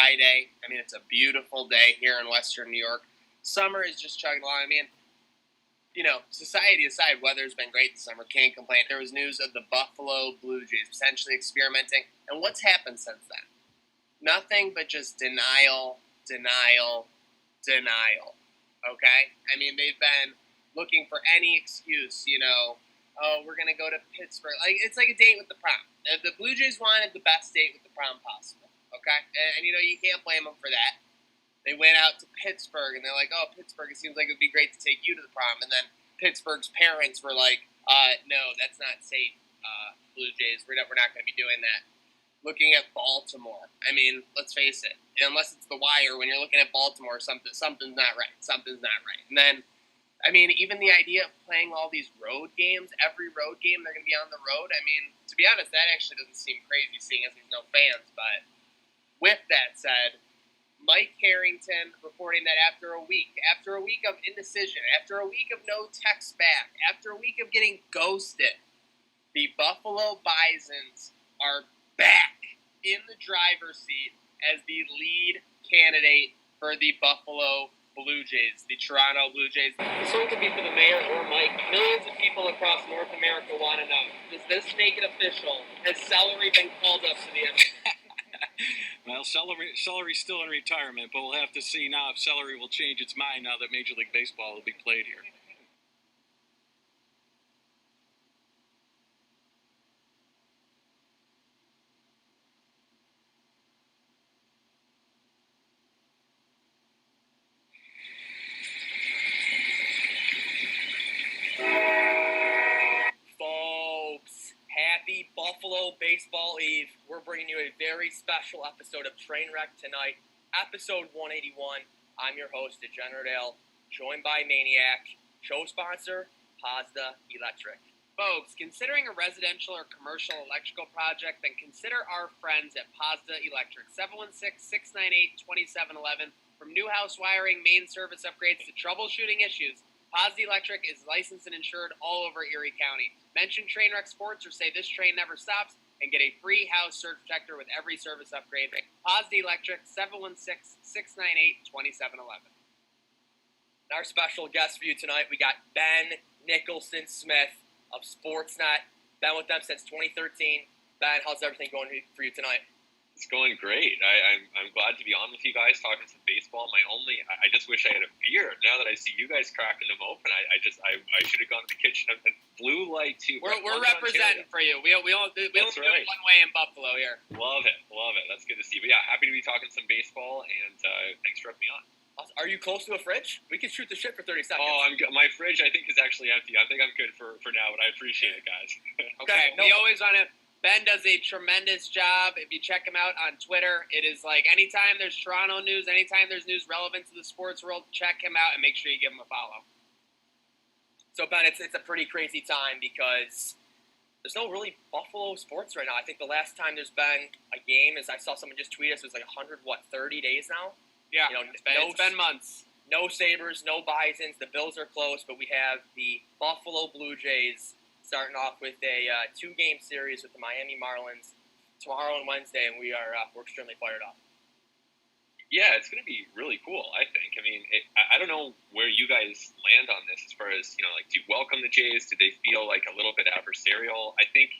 Friday. I mean, it's a beautiful day here in Western New York. Summer is just chugging along. I mean, society aside, weather's been great this summer. Can't complain. There was news of the Buffalo Blue Jays potentially experimenting. And what's happened since then? Nothing but just denial. Okay? I mean, they've been looking for any excuse, oh, we're going to go to Pittsburgh. It's like a date with the prom. The Blue Jays wanted the best date with the prom possible, okay? And you can't blame them for that. They went out to Pittsburgh, and they're like, oh, Pittsburgh, it seems like it would be great to take you to the prom. And then Pittsburgh's parents were like, no, that's not safe, Blue Jays. We're not going to be doing that. Looking at Baltimore, I mean, let's face it. Unless it's The Wire, when you're looking at Baltimore, something's not right. Something's not right. And then, I mean, even the idea of playing all these road games, every road game they're going to be on the road, I mean, to be honest, that actually doesn't seem crazy, seeing as there's no fans. But with that said, Mike Harrington reporting that after a week of indecision, after a week of no text back, after a week of getting ghosted, the Buffalo Bisons are back in the driver's seat as the lead candidate for the Buffalo Blue Jays, the Toronto Blue Jays. This one could be for the mayor or Mike. Millions of people across North America want to know, does this make it official? Has Celery been called up to the NFL? Well, Celery's still in retirement, but we'll have to see now if Celery will change its mind now that Major League Baseball will be played here. Happy Buffalo Baseball Eve. We're bringing you a very special episode of Trainwreck tonight, episode 181. I'm your host, Degenerate Ale, joined by Maniac, show sponsor, Pazda Electric. Folks, considering a residential or commercial electrical project, then consider our friends at Pazda Electric, 716-698-2711. From new house wiring, main service upgrades to troubleshooting issues, Pazda Electric is licensed and insured all over Erie County. Mention Trainwreck Sports or say this train never stops and get a free house surge protector with every service upgrade. Pazda Electric, 716-698-2711. Our special guest for you tonight, we got Ben Nicholson Smith of Sportsnet. Been with them since 2013. Ben, how's everything going for you tonight? It's going great. I'm glad to be on with you guys talking some baseball. I just wish I had a beer. Now that I see you guys cracking them open, I should have gone to the kitchen and blue light too. We're representing for you. We don't do it one way in Buffalo here. Love it. That's good to see. But yeah, happy to be talking some baseball, and thanks for having me on. Are you close to a fridge? We can shoot the shit for 30 seconds. Oh, my fridge I think is actually empty. I think I'm good for now, but I appreciate it, guys. Okay, we always want to. Ben does a tremendous job. If you check him out on Twitter, it is like anytime there's Toronto news, anytime there's news relevant to the sports world, check him out and make sure you give him a follow. So, Ben, it's a pretty crazy time because there's no really Buffalo sports right now. I think the last time there's been a game is I saw someone just tweet us, it was like 30 days now? Yeah, it's been months. No Sabres, no Bisons. The Bills are close, but we have the Buffalo Blue Jays starting off with a two-game series with the Miami Marlins tomorrow and Wednesday, and we're extremely fired up. Yeah, it's going to be really cool, I think. I mean, I don't know where you guys land on this as far as, do you welcome the Jays? Do they feel like a little bit adversarial? I think,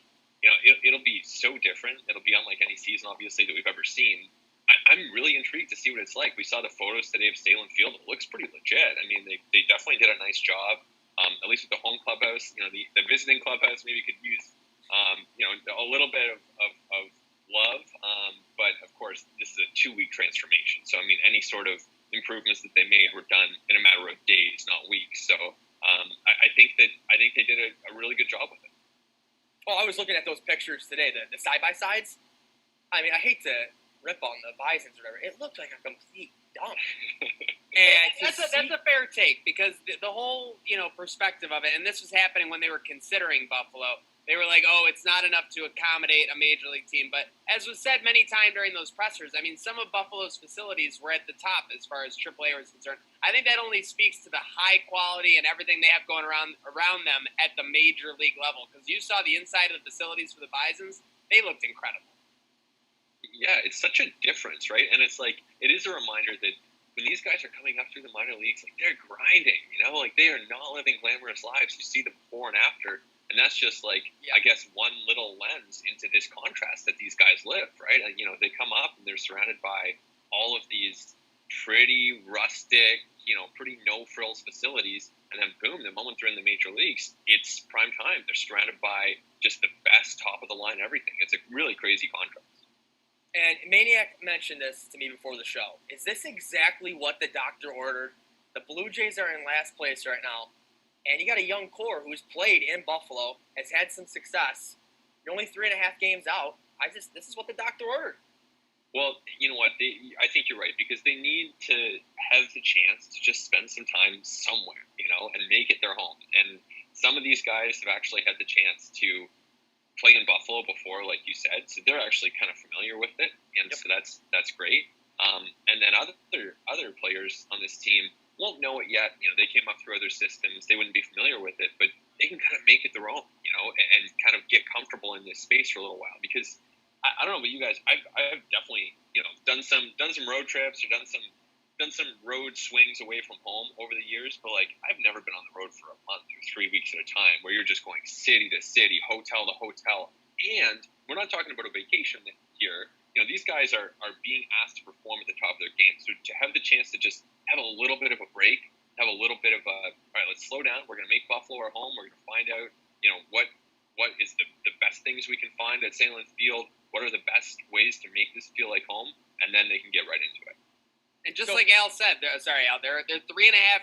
it'll be so different. It'll be unlike any season, obviously, that we've ever seen. I'm really intrigued to see what it's like. We saw the photos today of Salem Field. It looks pretty legit. I mean, they definitely did a nice job. At least with the home clubhouse, the visiting clubhouse maybe could use, a little bit of love. But of course, this is a 2-week transformation. So, I mean, any sort of improvements that they made were done in a matter of days, not weeks. So, I think they did a really good job with it. Well, I was looking at those pictures today, the side-by-sides. I mean, I hate to rip on the Bisons or whatever. It looked like a complete dump. And that's a fair take because the whole perspective of it, and this was happening when they were considering Buffalo. They were like, oh, it's not enough to accommodate a major league team. But as was said many times during those pressers, I mean, some of Buffalo's facilities were at the top as far as AAA was concerned. I think that only speaks to the high quality and everything they have going around them at the major league level. Because you saw the inside of the facilities for the Bisons, they looked incredible. Yeah, it's such a difference, right? And it's like, it is a reminder that when these guys are coming up through the minor leagues, like, they're grinding, like, they are not living glamorous lives. You see the before and after, and that's just like, I guess, one little lens into this contrast that these guys live, right? And, they come up and they're surrounded by all of these pretty rustic, pretty no-frills facilities, and then boom, the moment they're in the major leagues, it's prime time. They're surrounded by just the best top-of-the-line everything. It's a really crazy contrast. And Maniac mentioned this to me before the show. Is this exactly what the doctor ordered? The Blue Jays are in last place right now, and you got a young core who's played in Buffalo, has had some success. You're only 3.5 games out. This is what the doctor ordered. Well, you know what? I think you're right, because they need to have the chance to just spend some time somewhere, and make it their home. And some of these guys have actually had the chance to play in Buffalo before, like you said, so they're actually kind of familiar with it, and so that's great. And then other players on this team won't know it yet. They came up through other systems; they wouldn't be familiar with it, but they can kind of make it their own, and kind of get comfortable in this space for a little while. Because I don't know about you guys, I've definitely done some road trips or done some road swings away from home over the years, but like, I've never been on the road for a month or 3 weeks at a time where you're just going city to city, hotel to hotel. And we're not talking about a vacation here. These guys are being asked to perform at the top of their game. So to have the chance to just have a little bit of a break, have a little bit of all right, let's slow down. We're going to make Buffalo our home. We're going to find out, what is the best things we can find at St. Louis Field. What are the best ways to make this feel like home? And then they can get right into it. And just like Al said, they're 3.5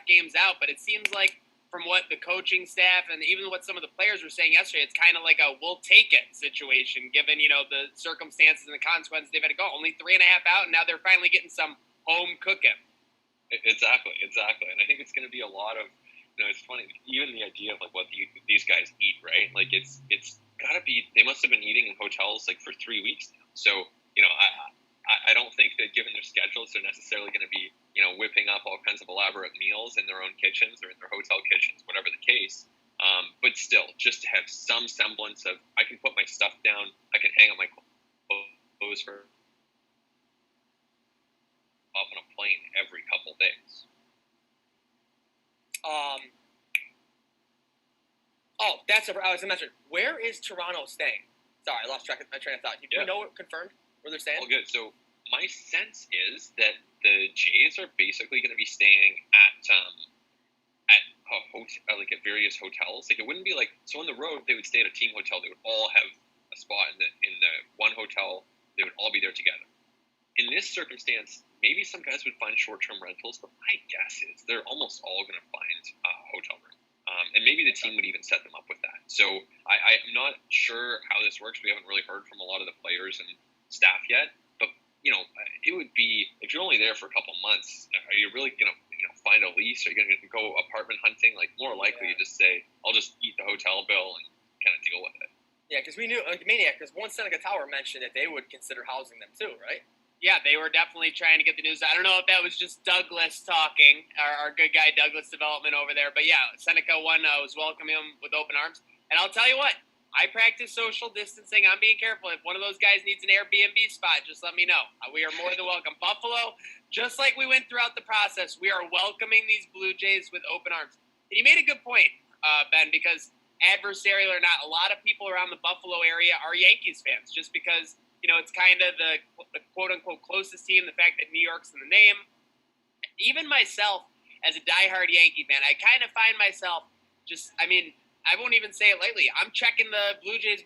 games out, but it seems like from what the coaching staff and even what some of the players were saying yesterday, it's kind of like a we'll take it situation, given, the circumstances and the consequences they've had to go. Only 3.5 out, and now they're finally getting some home cooking. Exactly. And I think it's going to be a lot of, it's funny, even the idea of like what these guys eat, right? Like it's got to be, they must have been eating in hotels like for 3 weeks now. So, I don't think that given their schedules, they're necessarily going to be, whipping up all kinds of elaborate meals in their own kitchens or in their hotel kitchens, whatever the case. But still, just to have some semblance of, I can put my stuff down, I can hang up my clothes for off on a plane every couple days. I was going to mention, where is Toronto staying? Sorry, I lost track of my train of thought. Do you know, confirmed where they're staying? All good. So my sense is that the Jays are basically going to be staying at a hotel, like at various hotels. Like, it wouldn't be like, so on the road they would stay at a team hotel. They would all have a spot in the one hotel. They would all be there together. In this circumstance, maybe some guys would find short-term rentals, but my guess is they're almost all going to find a hotel room. And maybe the team would even set them up with that. So I'm not sure how this works. We haven't really heard from a lot of the players and staff yet. But, it would be, if you're only there for a couple months, are you really going to find a lease? Are you going to go apartment hunting? Like, more likely you just say, I'll just eat the hotel bill and kind of deal with it. Yeah, because we knew, Maniac, because one Seneca Tower mentioned that they would consider housing them too, right? Yeah, they were definitely trying to get the news. I don't know if that was just Douglas talking, our good guy Douglas Development over there. But yeah, Seneca was welcoming him with open arms. And I'll tell you what, I practice social distancing. I'm being careful. If one of those guys needs an Airbnb spot, just let me know. We are more than welcome. Buffalo, just like we went throughout the process, we are welcoming these Blue Jays with open arms. And you made a good point, Ben, because adversarial or not, a lot of people around the Buffalo area are Yankees fans just because, it's kind of the quote-unquote closest team, the fact that New York's in the name. Even myself, as a diehard Yankee fan, I kind of find myself I won't even say it lately. I'm checking the Blue Jays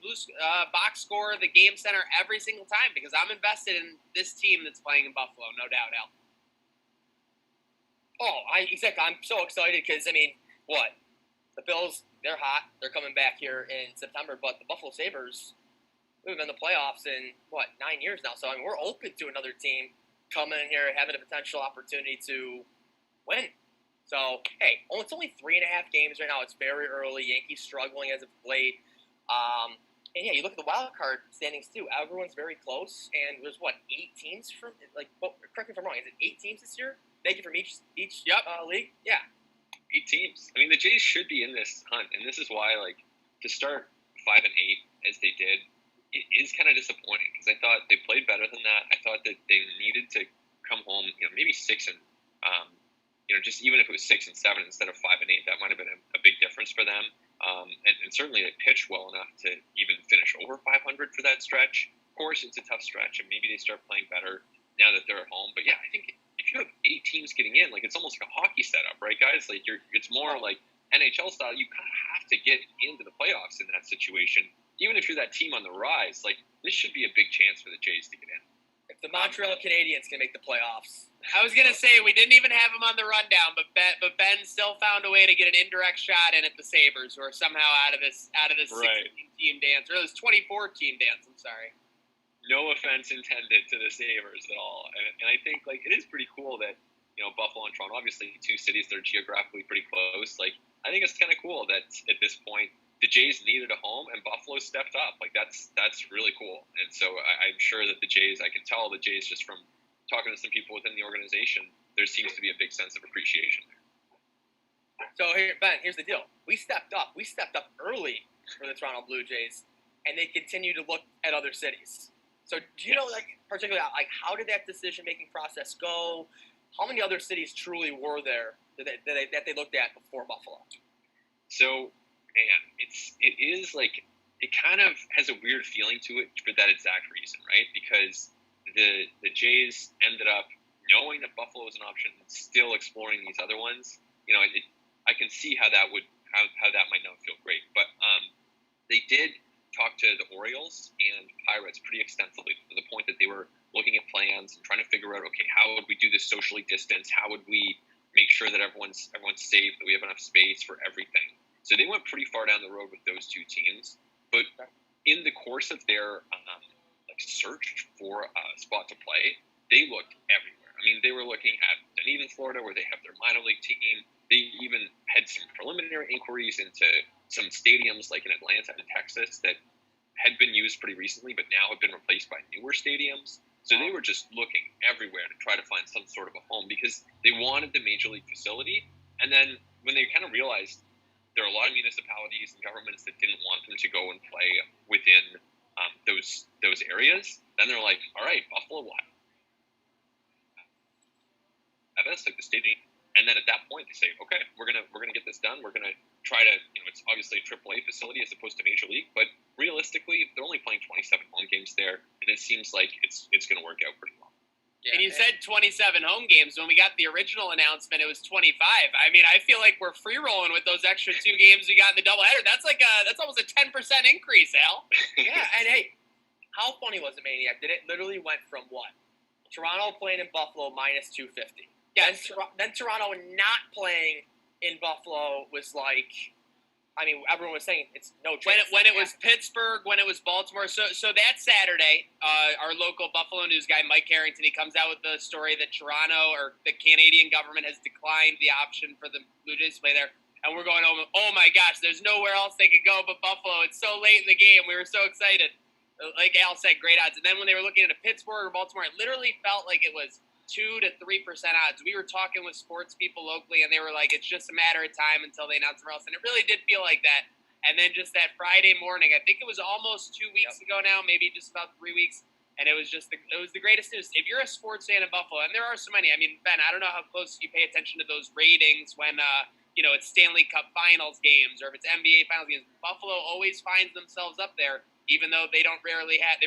box score, the game center every single time because I'm invested in this team that's playing in Buffalo, no doubt, Al. Exactly. I'm so excited because, the Bills, they're hot. They're coming back here in September, but the Buffalo Sabres, we've been in the playoffs in, 9 years now. So, we're open to another team coming in here, having a potential opportunity to win. So, hey, it's only 3.5 games right now. It's very early. Yankees struggling as of late. And, yeah, you look at the wild card standings, too. Everyone's very close. And there's, 8 teams from, correct me if I'm wrong. Is it 8 teams this year? Thank you from each league? Yeah. 8 teams. The Jays should be in this hunt. And this is why, to start 5-8 as they did, it is kind of disappointing because I thought they played better than that. I thought that they needed to come home, maybe 6 and, just even if it was 6 and 7 instead of 5 and 8, that might have been a big difference for them. And certainly they pitched well enough to even finish over 500 for that stretch. Of course, it's a tough stretch, and maybe they start playing better now that they're at home. But yeah, I think if you have 8 teams getting in, like it's almost like a hockey setup, right, guys? Like it's more like NHL style. You kind of have to get into the playoffs in that situation. Even if you're that team on the rise, like this should be a big chance for the Jays to get in. If the Montreal Canadiens can make the playoffs. I was gonna say we didn't even have him on the rundown, but Ben still found a way to get an indirect shot in at the Sabres, who are somehow out of this Right. 16-team dance, or this 24-team dance. I'm sorry. No offense intended to the Sabres at all, and I think like it is pretty cool that Buffalo and Toronto, obviously 2 cities that are geographically pretty close. Like I think it's kind of cool that at this point the Jays needed a home and Buffalo stepped up. Like that's really cool, and so I'm sure that the Jays, I can tell the Jays just from talking to some people within the organization, there seems to be a big sense of appreciation there. So here, Ben, here's the deal. We stepped up. We stepped up early for the Toronto Blue Jays, and they continue to look at other cities. So do you know, like, particularly, like, how did that decision-making process go? How many other cities truly were there that they looked at before Buffalo? So, man, it is like it kind of has a weird feeling to it for that exact reason, right? Because the Jays ended up knowing that Buffalo was an option and still exploring these other ones. I can see how that might not feel great, but they did talk to the Orioles and Pirates pretty extensively to the point that they were looking at plans and trying to figure out, okay, how would we do this socially distanced? How would we make sure that everyone's safe, that we have enough space for everything? So they went pretty far down the road with those 2 teams, but in the course of their search for a spot to play, they looked everywhere. I mean, they were looking at Dunedin, Florida, where they have their minor league team. They even had some preliminary inquiries into some stadiums like in Atlanta and Texas that had been used pretty recently, but now have been replaced by newer stadiums. So they were just looking everywhere to try to find some sort of a home because they wanted the major league facility. And then when they kind of realized there are a lot of municipalities and governments that didn't want them to go and play within those areas, then they're like, all right, Buffalo will have us like the stadium, and then at that point they say, okay, we're gonna get this done. We're gonna try to, it's obviously a AAA facility as opposed to Major League, but realistically, they're only playing 27 home games there, and it seems like it's gonna work out pretty well. Yeah, and you said 27 home games. When we got the original announcement, it was 25. I mean, I feel like we're free rolling with those extra 2 games we got in the doubleheader. That's almost a 10% increase, Al. Yeah, and hey, how funny was it, Maniac? Did it literally went from what? Toronto playing in Buffalo minus 250. Yeah, then Toronto not playing in Buffalo was like, I mean, everyone was saying it's no chance. When it was Pittsburgh, when it was Baltimore. So that Saturday, our local Buffalo news guy, Mike Harrington, he comes out with the story that Toronto or the Canadian government has declined the option for the Blue Jays to play there. And we're going, oh my gosh, there's nowhere else they could go but Buffalo. It's so late in the game. We were so excited. Like Al said, great odds. And then when they were looking at a Pittsburgh or Baltimore, it literally felt like it was 2 to 3% odds. We were talking with sports people locally, and they were like, it's just a matter of time until they announce somewhere else. And it really did feel like that. And then just that Friday morning, I think it was almost 2 weeks ago now, maybe just about 3 weeks, and it was the greatest news. If you're a sports fan in Buffalo, and there are so many, I mean, Ben, I don't know how close you pay attention to those ratings when, it's Stanley Cup Finals games or if it's NBA Finals games. Buffalo always finds themselves up there, even though they rarely have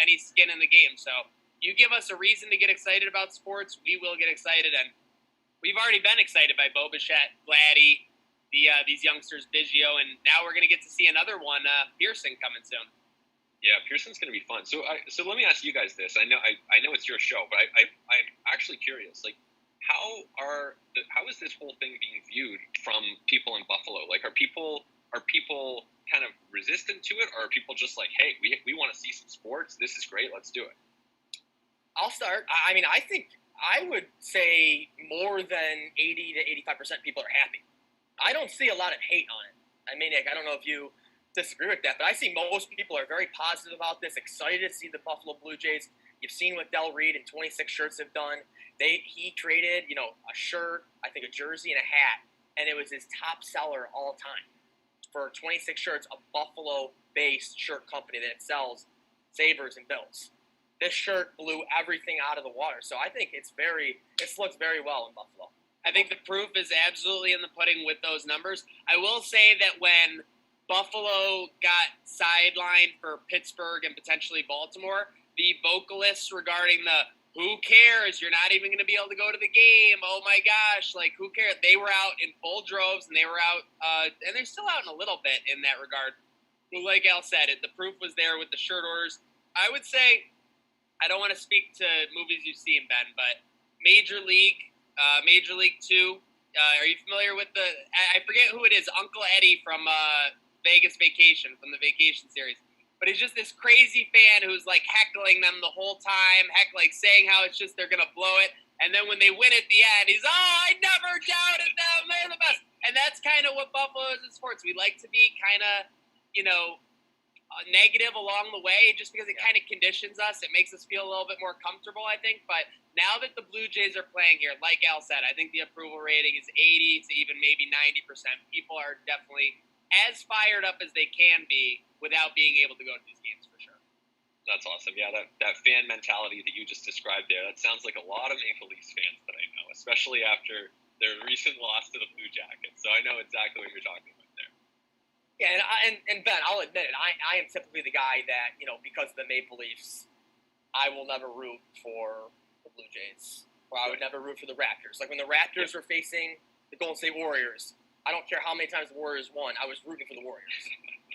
any skin in the game. So you give us a reason to get excited about sports, we will get excited, and we've already been excited by Bo Bichette, Vladdy, these youngsters, Biggio, and now we're going to get to see another one, Pearson, coming soon. Yeah, Pearson's going to be fun. So let me ask you guys this. I know it's your show, but I'm actually curious. Like, how is this whole thing being viewed from people in Buffalo? Like, are people kind of resistant to it, or are people just like, hey, we want to see some sports. This is great. Let's do it. I'll start. I mean, I think I would say more than 80 to 85% people are happy. I don't see a lot of hate on it. I mean, I don't know if you disagree with that, but I see most people are very positive about this, excited to see the Buffalo Blue Jays. You've seen what Del Reed and 26 Shirts have done. He created, a shirt, I think a jersey and a hat, and it was his top seller all time. For 26 Shirts, a Buffalo-based shirt company that sells Sabres and Bills. This shirt blew everything out of the water. So I think it looks very well in Buffalo. I think the proof is absolutely in the pudding with those numbers. I will say that when Buffalo got sidelined for Pittsburgh and potentially Baltimore, the vocalists regarding the "who cares? You're not even going to be able to go to the game. Oh my gosh, like who cares?" They were out in full droves, and they were out, and they're still out in a little bit in that regard. But like Al said, the proof was there with the shirt orders. I would say, I don't want to speak to movies you've seen, Ben, but Major League 2. Are you familiar with I forget who it is, Uncle Eddie from Vegas Vacation, from the Vacation series. But he's just this crazy fan who's like heckling them the whole time, saying how it's just they're going to blow it. And then when they win at the end, he's, I never doubted them. They're the best. And that's kind of what Buffalo is in sports. We like to be kind of, negative along the way just because it kind of conditions us. It makes us feel a little bit more comfortable, I think. But now that the Blue Jays are playing here, like Al said, I think the approval rating is 80 to even maybe 90%. People are definitely as fired up as they can be without being able to go to these games for sure. That's awesome. Yeah, that fan mentality that you just described there, that sounds like a lot of Maple Leafs fans that I know, especially after their recent loss to the Blue Jackets. So I know exactly what you're talking about there. Yeah, and Ben, I'll admit it. I am typically the guy that, because of the Maple Leafs, I will never root for the Blue Jays. Or I would never root for the Raptors. Like when the Raptors were facing the Golden State Warriors, I don't care how many times the Warriors won, I was rooting for the Warriors.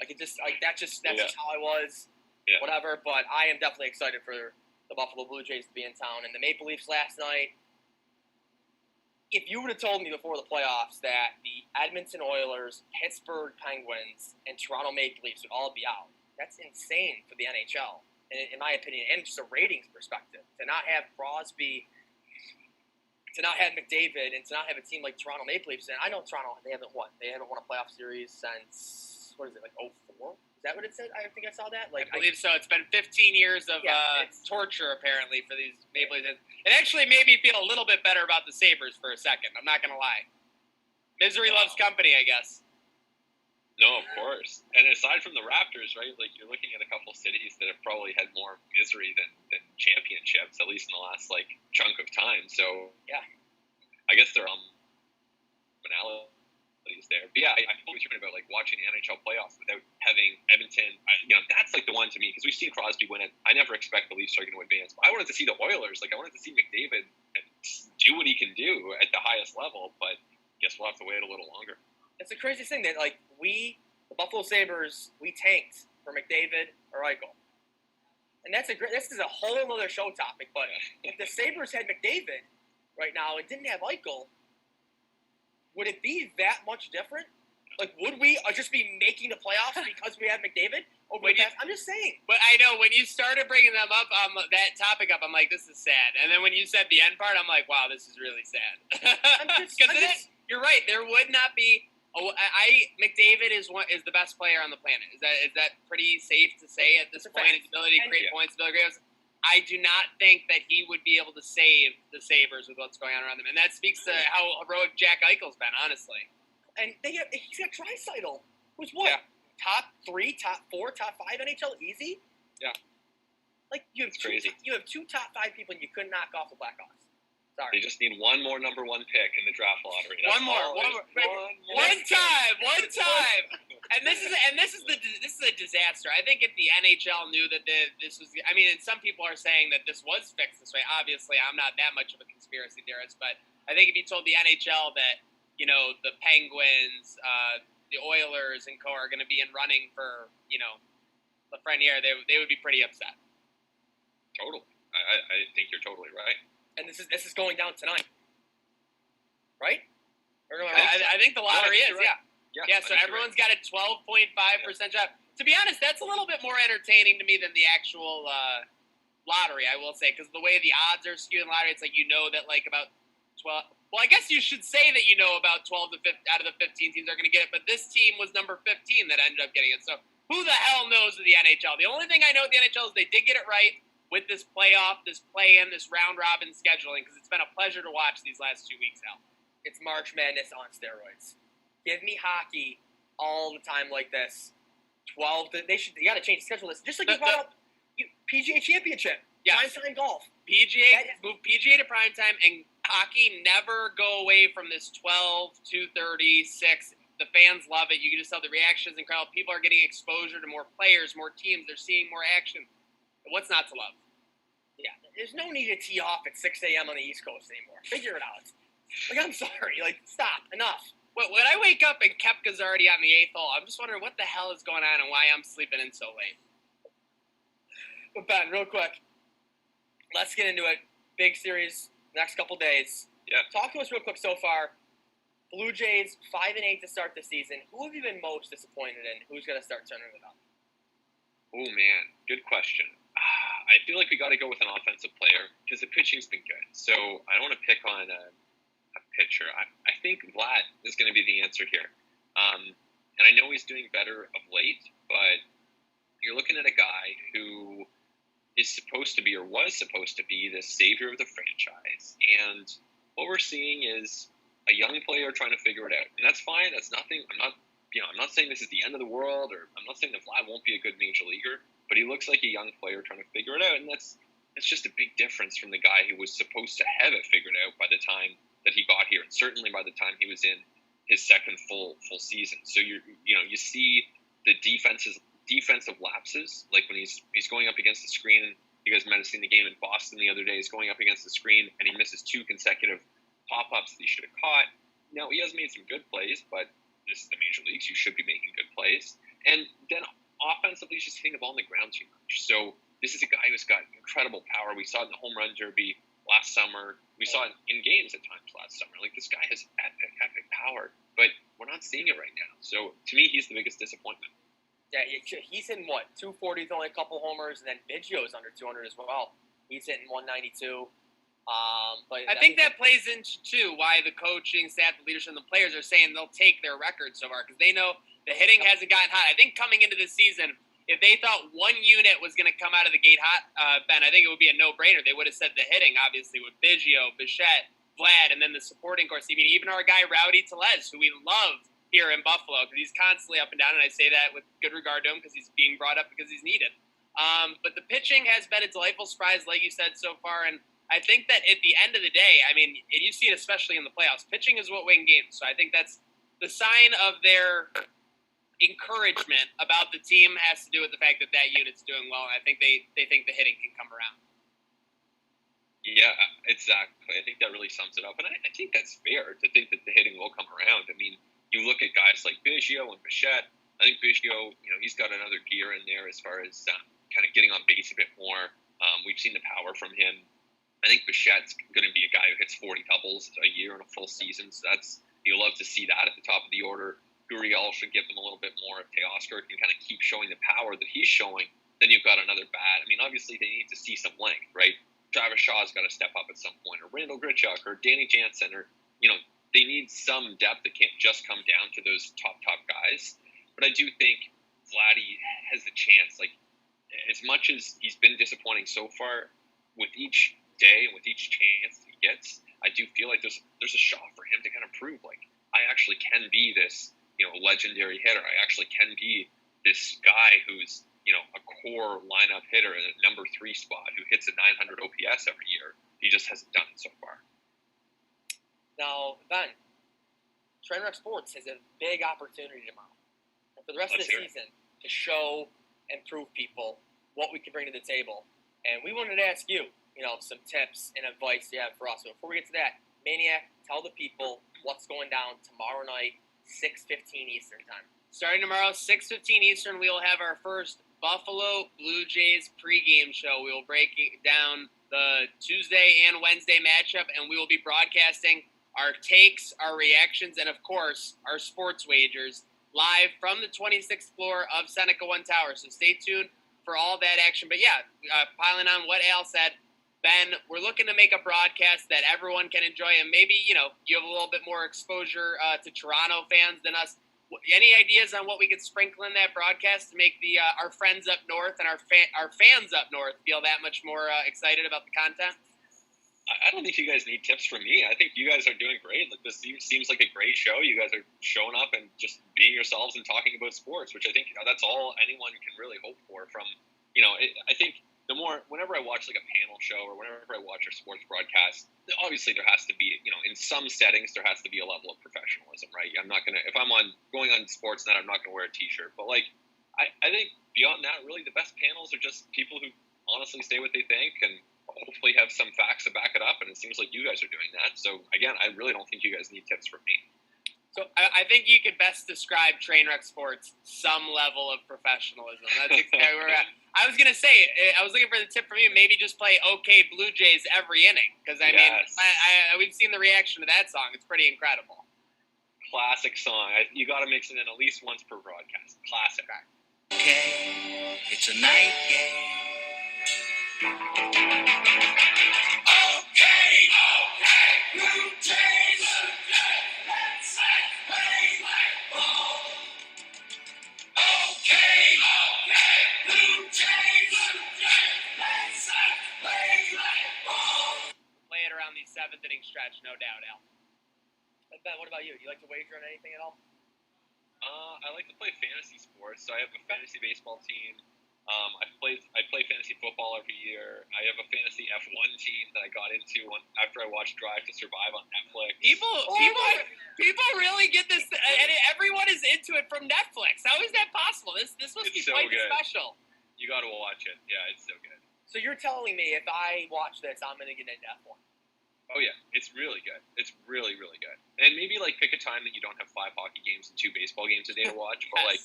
That's just how I was. Yeah. Whatever, but I am definitely excited for the Buffalo Blue Jays to be in town. And the Maple Leafs last night, if you would have told me before the playoffs that the Edmonton Oilers, Pittsburgh Penguins, and Toronto Maple Leafs would all be out, that's insane for the NHL, in my opinion, and just a ratings perspective. To not have Crosby, to not have McDavid, and to not have a team like Toronto Maple Leafs. And I know Toronto, they haven't won a playoff series since, 04? Is that what it said? I think I saw that. I believe so. It's been 15 years of torture, apparently, for these Maple Leafs. It actually made me feel a little bit better about the Sabres for a second. I'm not going to lie. Misery loves company, I guess. No, of course. And aside from the Raptors, right, you're looking at a couple cities that have probably had more misery than championships, at least in the last, chunk of time. So, yeah, I guess they're finalities there. But yeah, I totally talking about watching the NHL playoffs without having Edmonton. That's the one to me, because we've seen Crosby win it. I never expect the Leafs are going to advance. But I wanted to see the Oilers. I wanted to see McDavid do what he can do at the highest level. But I guess we'll have to wait a little longer. It's the craziest thing that the Buffalo Sabres, we tanked for McDavid or Eichel. And this is a whole other show topic. But if the Sabres had McDavid right now and didn't have Eichel, would it be that much different? Would we just be making the playoffs because we have McDavid? I'm just saying. But I know when you started bringing them up, that topic up, I'm like, this is sad. And then when you said the end part, I'm like, wow, this is really sad. You're right. There would not be. McDavid is the best player on the planet. Is that pretty safe to say at this point? His ability to create points, I do not think that he would be able to save the Sabres with what's going on around them. And that speaks to how heroic Jack Eichel's been, honestly. And he's got Draisaitl, who's what? Yeah. Top 3, top 4, top 5 NHL easy? Yeah. You have two top 5 people and you couldn't knock off the Blackhawks. Sorry. They just need one more number 1 pick in the draft lottery. One more. One time. And this is a disaster. I think if the NHL knew that this was, and some people are saying that this was fixed this way. Obviously, I'm not that much of a conspiracy theorist, but I think if you told the NHL that the Penguins, the Oilers, and co are going to be in running for Lafreniere, they would be pretty upset. Totally, I think you're totally right. And this is going down tonight, right? I think the lottery is, right. Yeah, so everyone's got a 12.5% shot. To be honest, that's a little bit more entertaining to me than the actual lottery, I will say, because the way the odds are skewed in lottery, it's that about 12. Well, I guess you should say that about 12 to 15 out of the 15 teams are going to get it, but this team was number 15 that ended up getting it. So who the hell knows of the NHL? The only thing I know of the NHL is they did get it right with this playoff, this play-in, this round-robin scheduling, because it's been a pleasure to watch these last 2 weeks now. It's March Madness on steroids. Give me hockey all the time like this. You got to change the schedule. Just like you brought up, PGA Championship. Yes. Primetime golf. Move PGA to primetime, and hockey never go away from this 12, 2:30, 6. The fans love it. You can just tell the reaction is incredible. People are getting exposure to more players, more teams. They're seeing more action. What's not to love? Yeah, there's no need to tee off at 6 a.m. on the East Coast anymore. Figure it out. Like, I'm sorry. Like, stop. Enough. When I wake up and Koepka's already on the 8th hole, I'm just wondering what the hell is going on and why I'm sleeping in so late. But Ben, real quick, let's get into it. Big series next couple days. Yeah. Talk to us real quick so far. Blue Jays 5-8 to start the season. Who have you been most disappointed in? Who's going to start turning it up? Oh man, good question. I feel like we got to go with an offensive player because the pitching's been good. So I don't want to pick on a pitcher. I think Vlad is going to be the answer here. And I know he's doing better of late, but you're looking at a guy who is supposed to be, or was supposed to be, the savior of the franchise. And what we're seeing is a young player trying to figure it out. And that's fine. That's nothing. I'm not saying this is the end of the world, or I'm not saying that Vlad won't be a good major leaguer, but he looks like a young player trying to figure it out. And that's just a big difference from the guy who was supposed to have it figured out by the time that he got here, and certainly by the time he was in his second full season. So you see the defensive lapses, like when he's going up against the screen. You guys might have seen the game in Boston the other day. He's going up against the screen and he misses 2 consecutive pop-ups that he should have caught. Now, he has made some good plays, but this is the major leagues. You should be making good plays. And then offensively, he's just hitting the ball on the ground too much. So this is a guy who's got incredible power. We saw it in the home run derby last summer. We saw it in games at times last summer. Like, this guy has epic power, but we're not seeing it right now. So to me, he's the biggest disappointment. Yeah, he's hitting, 240 with only a couple homers, and then Biggio's under 200 as well. He's hitting 192. But I think that plays into, too, why the coaching staff, the leadership, and the players are saying they'll take their record so far, because they know the hitting hasn't gotten hot. I think coming into this season, if they thought one unit was going to come out of the gate hot, Ben, I think it would be a no-brainer. They would have said the hitting, obviously, with Biggio, Bichette, Vlad, and then the supporting course. I mean, even our guy, Rowdy Tellez, who we love here in Buffalo, because he's constantly up and down, and I say that with good regard to him because he's being brought up because he's needed. But the pitching has been a delightful surprise, like you said, so far, and I think that at the end of the day, I mean, and you see it especially in the playoffs, pitching is what wins games. So I think that's the sign of their encouragement about the team has to do with the fact that unit's doing well, and I think they think the hitting can come around. Yeah, exactly. I think that really sums it up, and I think that's fair to think that the hitting will come around. I mean, you look at guys like Biggio and Bichette. I think Biggio, he's got another gear in there as far as kind of getting on base a bit more. We've seen the power from him. I think Bichette's going to be a guy who hits 40 doubles a year in a full season, so you'll love to see that at the top of the order. Gurriel should give them a little bit more. If Teoscar can kind of keep showing the power that he's showing, then you've got another bat. I mean, obviously they need to see some length, right? Travis Shaw's got to step up at some point, or Randall Grichuk, or Danny Jansen, or, they need some depth that can't just come down to those top guys. But I do think Vladdy has the chance, like, as much as he's been disappointing so far, with each day and with each chance he gets, I do feel like there's a shot for him to kind of prove, like, I actually can be this, legendary hitter. I actually can be this guy who's, a core lineup hitter in a number 3 spot who hits a 900 OPS every year. He just hasn't done it so far. Now, Ben, Trainwreck Sports has a big opportunity tomorrow. And for the rest of the season, to show and prove people what we can bring to the table. And we wanted to ask you, some tips and advice you have for us. So before we get to that, Maniac, tell the people what's going down tomorrow night, 6:15 Eastern time. Starting tomorrow, 6:15 Eastern, we will have our first Buffalo Blue Jays pregame show. We will break down the Tuesday and Wednesday matchup, and we will be broadcasting our takes, our reactions, and, of course, our sports wagers live from the 26th floor of Seneca One Tower. So stay tuned for all that action. But, yeah, piling on what Al said, Ben, we're looking to make a broadcast that everyone can enjoy, and maybe, you have a little bit more exposure to Toronto fans than us. Any ideas on what we could sprinkle in that broadcast to make our friends up north and our fans up north feel that much more excited about the content? I don't think you guys need tips from me. I think you guys are doing great. Like, this seems like a great show. You guys are showing up and just being yourselves and talking about sports, which I think that's all anyone can really hope for from, I think whenever I watch like a panel show or whenever I watch a sports broadcast, obviously there has to be, in some settings there has to be a level of professionalism, right? I'm not gonna, if I'm going on Sportsnet, I'm not gonna wear a t-shirt. But like, I think beyond that, really the best panels are just people who honestly say what they think and hopefully have some facts to back it up. And it seems like you guys are doing that. So again, I really don't think you guys need tips from me. So I think you could best describe Trainwreck Sports some level of professionalism. That's exactly where we're at. I was going to say, I was looking for the tip from you, maybe just play OK Blue Jays every inning. Because, I mean, we've seen the reaction to that song. It's pretty incredible. Classic song. You got to mix it in at least once per broadcast. Classic. Okay, it's a night game. Okay, Blue Jays, let's play ball. Okay, Blue Jays, let's play ball. Play it around the 7th inning stretch, no doubt, Al. Ben, what about you? Do you like to wager on anything at all? I like to play fantasy sports, so I have a fantasy baseball team. I play fantasy football every year. I have a fantasy F1 team that I got into after I watched Drive to Survive on Netflix. People really get this, and everyone is into it from Netflix. How is that possible? This must be so quite good. special. You got to watch it. Yeah, it's so good. So you're telling me if I watch this, I'm going to get into F1? Oh yeah, it's really good. It's really, really good. And maybe like pick a time that you don't have 5 hockey games and 2 baseball games a day to watch. But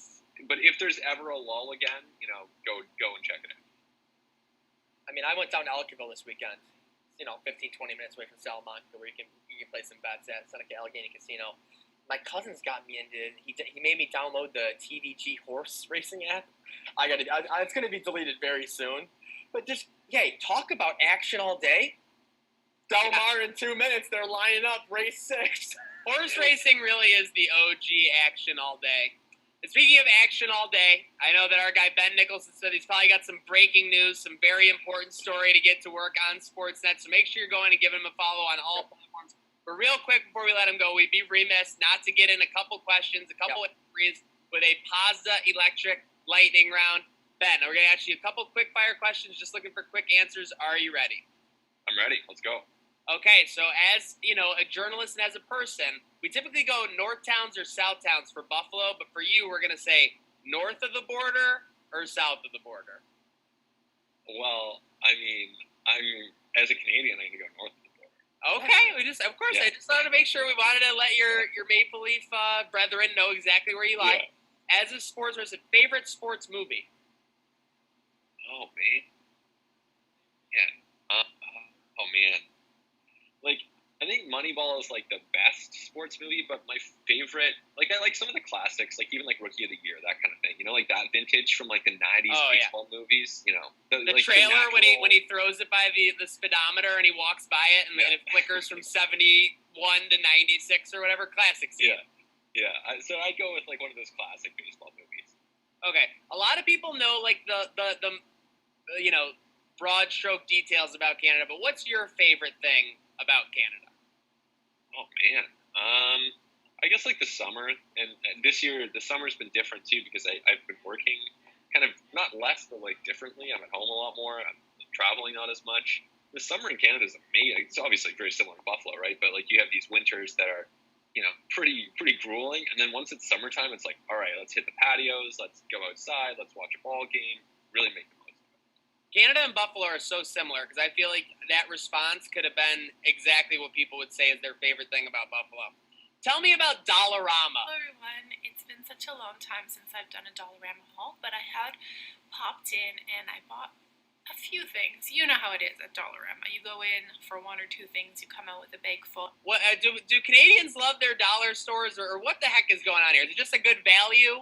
but if there's ever a lull again, go and check it out. I mean, I went down to Elkerville this weekend. 15, 20 minutes away from Salamanca, where you can play some bets at Seneca Allegheny Casino. My cousin's got me into. He made me download the TVG horse racing app. It's going to be deleted very soon. But just talk about action all day. Del Mar in 2 minutes, they're lining up race 6. Horse racing really is the OG action all day. And speaking of action all day, I know that our guy Ben Nicholson said he's probably got some breaking news, some very important story to get to work on Sportsnet. So make sure you're going and give him a follow on all platforms. But real quick before we let him go, we'd be remiss not to get in a couple questions, a couple entries with a Pazda electric lightning round. Ben, we're going to ask you a couple quick fire questions, just looking for quick answers. Are you ready? I'm ready. Let's go. Okay, so as, a journalist and as a person, we typically go north towns or south towns for Buffalo, but for you, we're going to say north of the border or south of the border? Well, I mean, as a Canadian, I'm going to go north of the border. Okay, I just wanted to make sure. We wanted to let your Maple Leaf brethren know exactly where you lie. Yeah. As a sports person, favorite sports movie? Oh, man. Yeah. Oh, man. I think Moneyball is the best sports movie, but my favorite, I like some of the classics, even Rookie of the Year, that kind of thing. That vintage from the 90s baseball movies. The trailer when he throws it by the speedometer and he walks by it and it flickers from 71 to 96 or whatever. Classic scene. Yeah. So I go with one of those classic baseball movies. Okay, a lot of people know the broad stroke details about Canada, but what's your favorite thing about Canada? Oh, man. I guess the summer, and this year the summer's been different too because I've been working kind of not less but differently. I'm at home a lot more. I'm traveling not as much. The summer in Canada is amazing. It's obviously very similar to Buffalo, right? But you have these winters that are pretty grueling, and then once it's summertime, it's all right, let's hit the patios, let's go outside, let's watch a ball game, really make the most of it. Canada and Buffalo are so similar because I feel like that response could have been exactly what people would say is their favorite thing about Buffalo. Tell me about Dollarama. Hello everyone, it's been such a long time since I've done a Dollarama haul, but I had popped in and I bought a few things. You know how it is at Dollarama. You go in for 1 or 2 things, you come out with a bag full. What do Canadians love their dollar stores, or what the heck is going on here? Is it just a good value?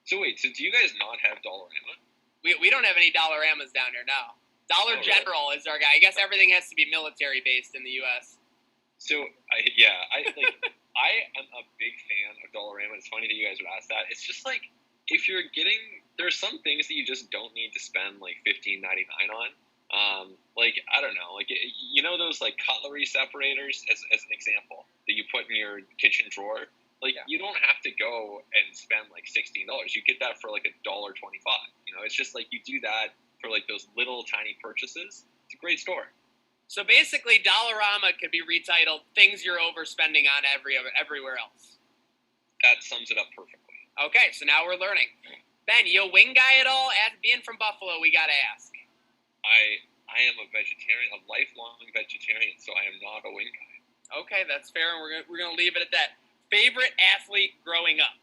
So wait, do you guys not have Dollarama? We don't have any Dollaramas down here, no. Dollar General is our guy. I guess everything has to be military based in the U.S. So I am a big fan of Dollarama. It's funny that you guys would ask that. It's just if you're getting, there are some things that you just don't need to spend $15.99 on. I don't know, those cutlery separators as an example that you put in your kitchen drawer. You don't have to go and spend $16. You get that for $1.25. It's just you do that for like those little tiny purchases, it's a great store. So basically, Dollarama could be retitled "Things You're Overspending on Everywhere Else." That sums it up perfectly. Okay, so now we're learning. Ben, you a wing guy at all? Being from Buffalo, we gotta ask. I am a vegetarian, a lifelong vegetarian, so I am not a wing guy. Okay, that's fair, and we're gonna leave it at that. Favorite athlete growing up?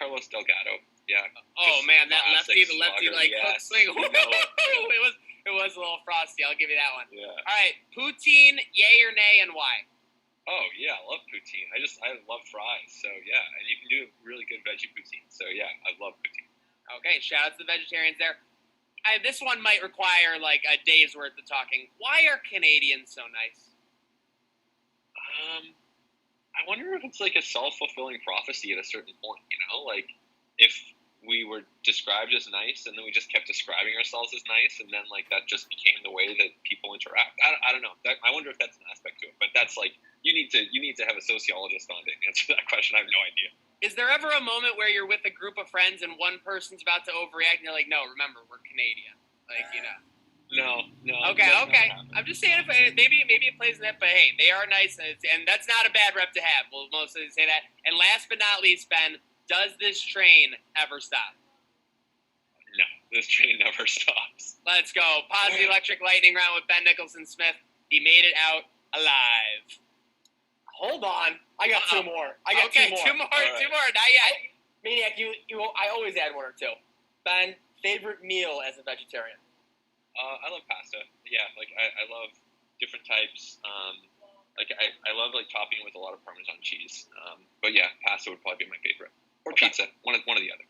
Carlos Delgado. Yeah. Oh man, that lefty like yes. hook swing. You know It was a little frosty. I'll give you that one. Yeah. All right, poutine, yay or nay, and why? Oh yeah, I love poutine. I love fries. So yeah, and you can do really good veggie poutine. So yeah, I love poutine. Okay, shout out to the vegetarians there. This one might require like a day's worth of talking. Why are Canadians so nice? I wonder if it's like a self-fulfilling prophecy at a certain point. You know, like if we were described as nice, and then we just kept describing ourselves as nice, and then like that just became the way that people interact. I don't know. I wonder if that's an aspect to it, but that's like you need to have a sociologist on to answer that question. I have no idea. Is there ever a moment where you're with a group of friends and one person's about to overreact, and you're like, "No, remember, we're Canadian." Like, you know. No. Okay. I'm just saying, if maybe it plays in that, but hey, they are nice, and that's not a bad rep to have. We'll mostly say that. And last but not least, Ben, does this train ever stop? No, this train never stops. Let's go. Pazda Electric Lightning Round with Ben Nicholson Smith. He made it out alive. Hold on. I got two more. Two more. Not yet. Maniac, I always add one or two. Ben, favorite meal as a vegetarian? I love pasta. Yeah, like I love different types. I love like topping with a lot of Parmesan cheese. But yeah, pasta would probably be my favorite. Or pizza, one or the other.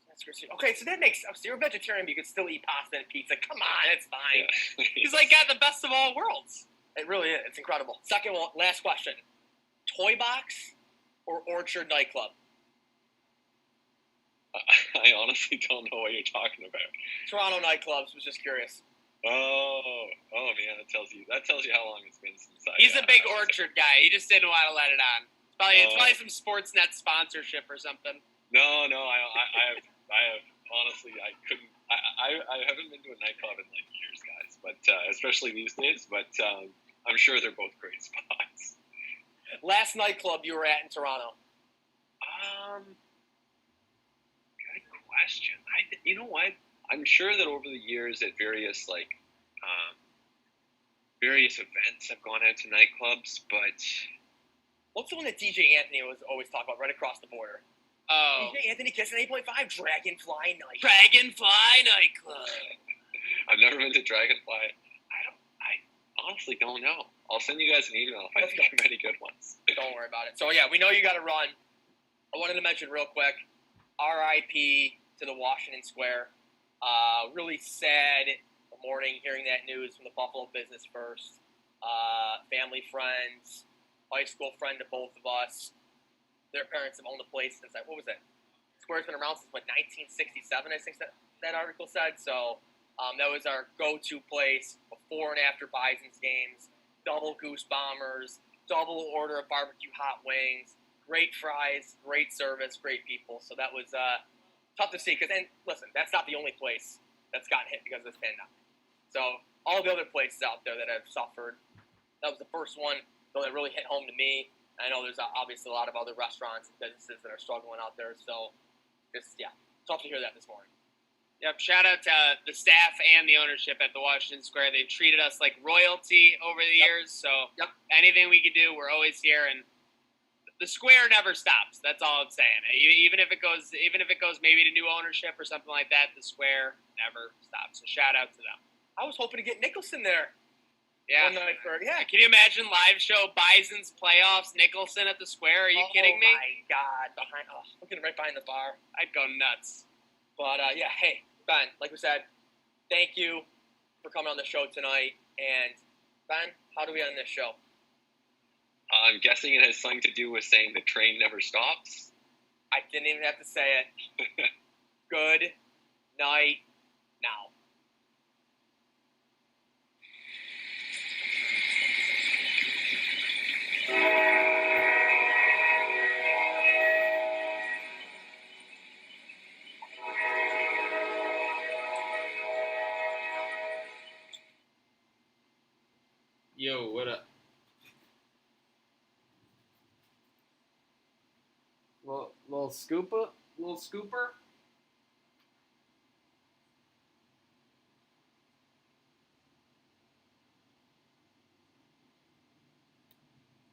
That's crazy. Okay, so that makes sense. So you're a vegetarian, but you can still eat pasta and pizza. Come on, it's fine. Yeah. He's like got the best of all worlds. It really is. It's incredible. Second one, last question. Toy Box or Orchard nightclub? I honestly don't know what you're talking about. Toronto nightclubs. Was just curious. Oh man, that tells you how long it's been since I. He's a big Orchard guy. He just didn't want to let it on. It's probably some Sportsnet sponsorship or something. No, I have honestly, I couldn't. I haven't been to a nightclub in like years, guys. But especially these days. But I'm sure they're both great spots. Last nightclub you were at in Toronto? Good question. You know what? I'm sure that over the years at various events I've gone out to nightclubs, but what's the one that DJ Anthony was always talking about right across the border? Oh. DJ Anthony Kissing 8.5 Dragonfly Night. Dragonfly Nightclub. I've never been to Dragonfly. I honestly don't know. I'll send you guys an email if I think of any good ones. Don't worry about it. So yeah, we know you got to run. I wanted to mention real quick, R.I.P. to the Washington Square. Really sad morning hearing that news from the Buffalo Business First. Family, friends, high school friend to both of us. Their parents have owned the place since, what was that? Square's been around since, 1967, I think that article said. So that was our go-to place before and after Bison's games. Double Goose Bombers, double order of barbecue hot wings, great fries, great service, great people. So that was tough to see. And listen, that's not the only place that's gotten hit because of this pandemic. So all the other places out there that have suffered, that was the first one that really hit home to me. I know there's obviously a lot of other restaurants and businesses that are struggling out there. So just, tough to hear that this morning. Yep, shout out to the staff and the ownership at the Washington Square. They've treated us like royalty over the years. So anything we could do, we're always here. And the Square never stops. That's all I'm saying. Even if it goes maybe to new ownership or something like that, the Square never stops. So shout out to them. I was hoping to get Nicholson there. Yeah. Can you imagine live show Bison's playoffs, Nicholson at the Square? Are you kidding me? Oh my God! Looking right behind the bar. I'd go nuts. But hey, Ben, like we said, thank you for coming on the show tonight. And Ben, how do we end this show? I'm guessing it has something to do with saying the train never stops. I didn't even have to say it. Good night now. Yo, what up? Little scooper? Little scooper?